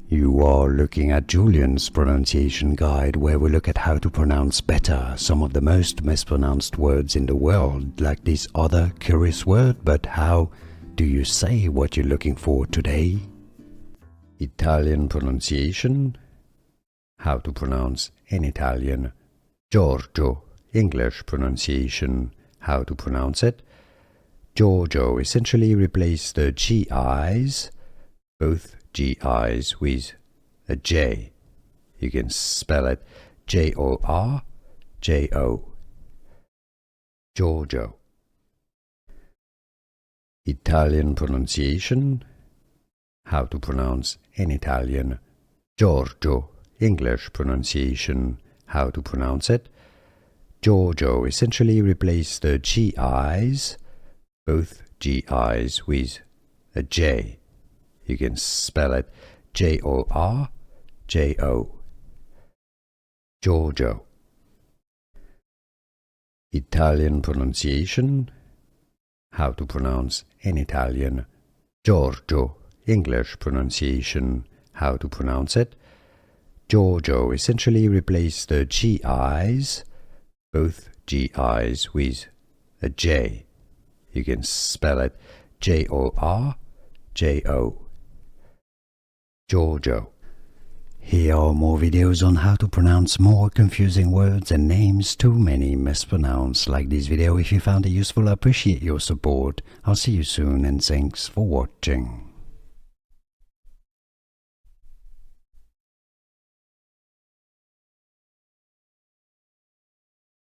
You are looking at Julian's pronunciation guide, where we look at how to pronounce better some of the most mispronounced words in the world, like this other curious word. But how do you say what you're looking for today? Italian pronunciation. How to pronounce in Italian Giorgio. English pronunciation. How to pronounce it. Giorgio. Essentially replace the GIs, both GIs, with a J. You can spell it Jorjo. Giorgio. Italian pronunciation. How to pronounce in Italian Giorgio. English pronunciation. How to pronounce it. Giorgio. Essentially replace the GIs, both GIs, with a J. You can spell it Jorjo. Giorgio. Italian pronunciation. How to pronounce in Italian Giorgio. English pronunciation. How to pronounce it. Giorgio. Essentially replace the GIs, both GIs, with a J. You can spell it Jorjo. Giorgio. Here are more videos on how to pronounce more confusing words and names too many mispronounced. Like this video if you found it useful. I appreciate your support. I'll see you soon and thanks for watching.